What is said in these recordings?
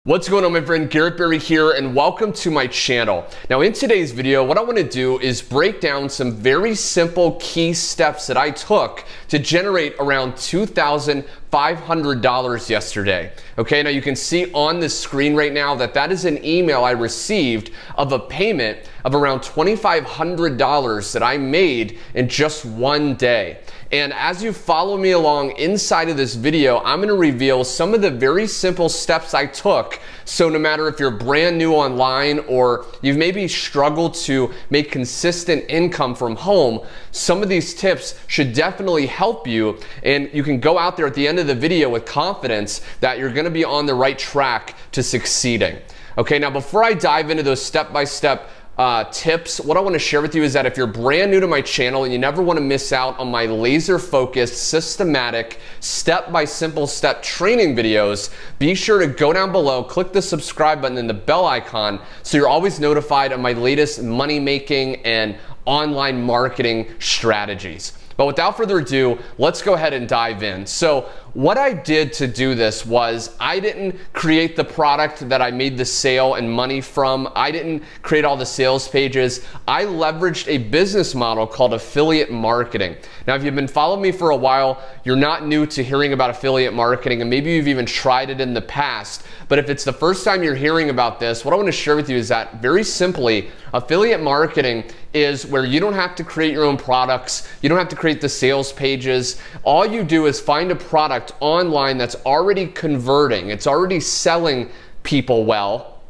What's going on, my friend? Garrett here, and welcome to my channel. Now, in today's video, what I want to do is break down some very simple key steps that I took to generate around $2,500 yesterday. Okay, now you can see on the screen right now that that is an email I received of a payment of around $2,500 that I made in just one day. And as you follow me along inside of this video, I'm going to reveal some of the very simple steps I took. So no matter if you're brand new online or you've maybe struggled to make consistent income from home, some of these tips should definitely help you, and you can go out there at the end of the video with confidence that you're going to be on the right track to succeeding. Okay, now before I dive into those step-by-step tips, what I want to share with you is that if you're brand new to my channel and you never want to miss out on my laser-focused, systematic, step-by-simple-step training videos, be sure to go down below, click the subscribe button and the bell icon so you're always notified of my latest money-making and online marketing strategies. But without further ado, let's go ahead and dive in. So what I did to do this was I didn't create the product that I made the sale and money from. I didn't create all the sales pages. I leveraged a business model called affiliate marketing. Now, if you've been following me for a while, you're not new to hearing about affiliate marketing, and maybe you've even tried it in the past. But if it's the first time you're hearing about this, what I want to share with you is that very simply, affiliate marketing is where you don't have to create your own products. You don't have to create the sales pages. All you do is find a product online that's already converting. It's already selling people well.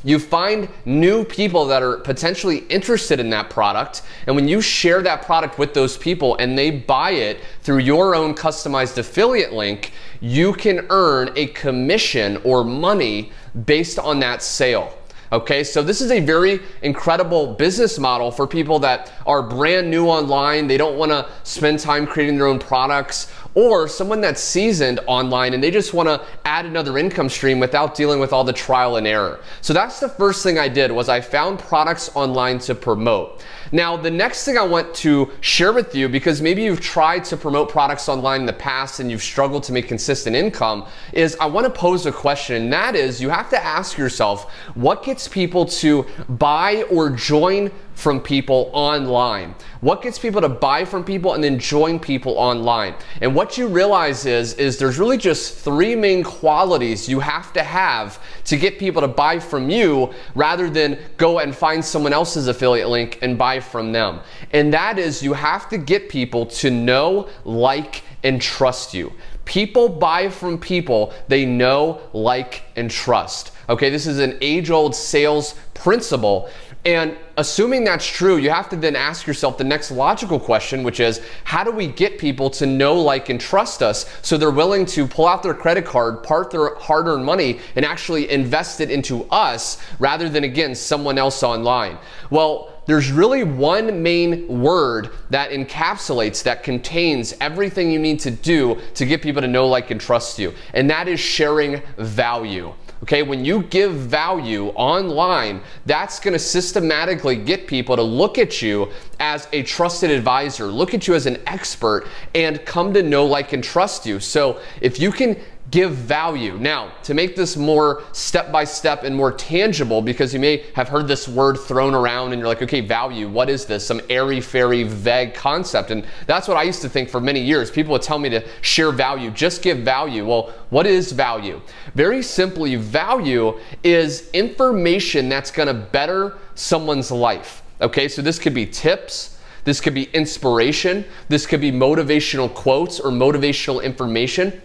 You find new people that are potentially interested in that product, and when you share that product with those people and they buy it through your own customized affiliate link, you can earn a commission or money based on that sale. Okay, so this is a very incredible business model for people that are brand new online. They don't want to spend time creating their own products, or someone that's seasoned online and they just want to add another income stream without dealing with all the trial and error. So that's the first thing I did, was I found products online to promote. Now, the next thing I want to share with you, because maybe you've tried to promote products online in the past and you've struggled to make consistent income, is I want to pose a question, and that is, you have to ask yourself, what gets people to buy or join from people online? What gets people to buy from people and then join people online? And what you realize is there's really just three main qualities you have to get people to buy from you rather than go and find someone else's affiliate link and buy from them. And that is, you have to get people to know, like, and trust you. People buy from people they know, like, and trust. Okay, this is an age-old sales principle. And assuming that's true, you have to then ask yourself the next logical question, which is, how do we get people to know, like, and trust us so they're willing to pull out their credit card, part their hard-earned money, and actually invest it into us rather than, again, someone else online? Well, there's really one main word that encapsulates, that contains everything you need to do to get people to know, like, and trust you, and that is sharing value. Okay, when you give value online, that's going to systematically get people to look at you as a trusted advisor, look at you as an expert, and come to know, like, and trust you. So if you can give value. Now, to make this more step-by-step and more tangible, because you may have heard this word thrown around and you're like, okay, value, what is this? Some airy-fairy, vague concept. And that's what I used to think for many years. People would tell me to share value, just give value. Well, what is value? Very simply, value is information that's gonna better someone's life. Okay, so this could be tips, this could be inspiration, this could be motivational quotes or motivational information,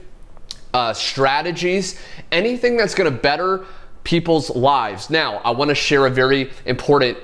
strategies, anything that's going to better people's lives. Now, I want to share a very important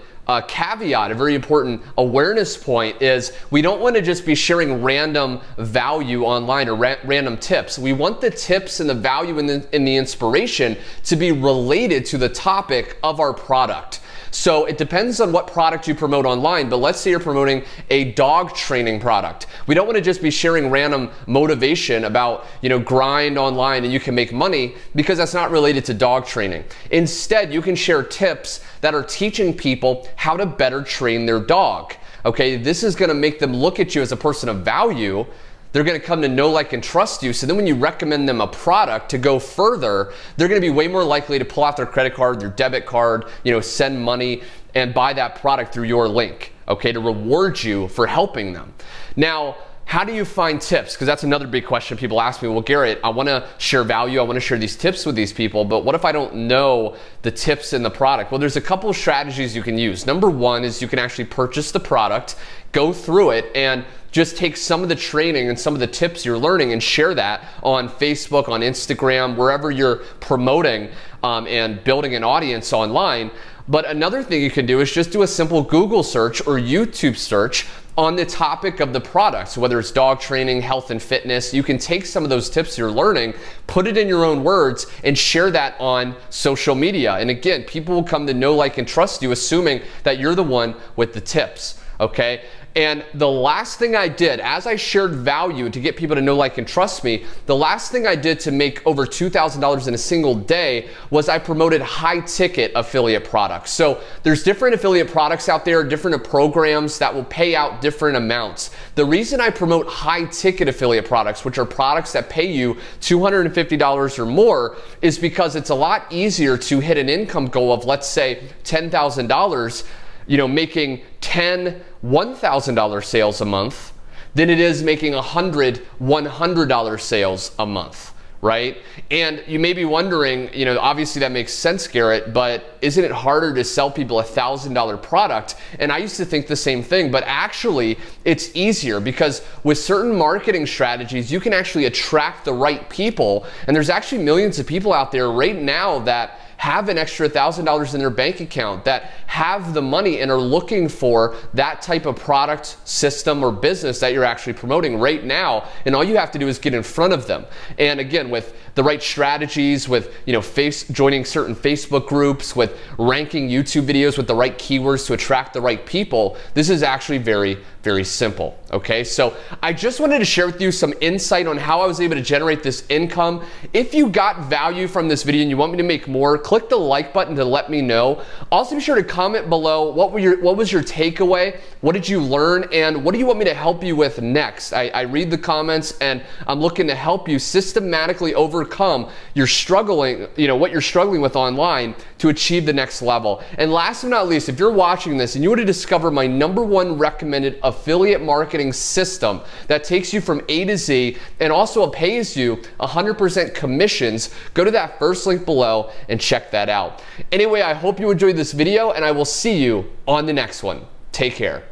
caveat, a very important awareness point, is we don't want to just be sharing random value online or random tips. We want the tips and the value and the inspiration to be related to the topic of our product. So it depends on what product you promote online, but let's say you're promoting a dog training product. We don't want to just be sharing random motivation about, grind online and you can make money, because that's not related to dog training. Instead, you can share tips that are teaching people how to better train their dog. Okay, this is going to make them look at you as a person of value. they're going to come to know, like, and trust you. So then when you recommend them a product to go further, they're going to be way more likely to pull out their credit card, their debit card, send money and buy that product through your link, okay, to reward you for helping them. Now, how do you find tips? Because that's another big question people ask me. Well, Garrett, I want to share value. I want to share these tips with these people, but what if I don't know the tips in the product? Well, there's a couple of strategies you can use. Number one is you can actually purchase the product, go through it, and just take some of the training and some of the tips you're learning and share that on Facebook, on Instagram, wherever you're promoting and building an audience online. But another thing you can do is just do a simple Google search or YouTube search on the topic of the product. So whether it's dog training, health and fitness, you can take some of those tips you're learning, put it in your own words, and share that on social media. And again, people will come to know, like, and trust you, assuming that you're the one with the tips, okay? And the last thing I did, as I shared value to get people to know, like, and trust me, the last thing I did to make over $2,000 in a single day was I promoted high ticket affiliate products. So there's different affiliate products out there, different programs that will pay out different amounts. The reason I promote high ticket affiliate products, which are products that pay you $250 or more, is because it's a lot easier to hit an income goal of, let's say, $10,000, making 10 $1,000 sales a month than it is making 100 $100 sales a month, right? And you may be wondering, obviously that makes sense, Garrett, but isn't it harder to sell people a $1,000 product? And I used to think the same thing, but actually it's easier because with certain marketing strategies, you can actually attract the right people. And there's actually millions of people out there right now that have an extra $1,000 in their bank account, that have the money and are looking for that type of product, system, or business that you're actually promoting right now. And all you have to do is get in front of them. And again, with the right strategies, with joining certain Facebook groups, with ranking YouTube videos with the right keywords to attract the right people, this is actually very, very simple. Okay, so I just wanted to share with you some insight on how I was able to generate this income. If you got value from this video and you want me to make more, click the like button to let me know. Also be sure to comment below what was your takeaway, what did you learn, and what do you want me to help you with next? I read the comments and I'm looking to help you systematically overcome your struggling, what you're struggling with online to achieve the next level. And last but not least, if you're watching this and you want to discover my #1 recommended affiliate marketing system that takes you from A to Z and also pays you 100% commissions, go to that first link below and check that out. Anyway, I hope you enjoyed this video and I will see you on the next one. Take care.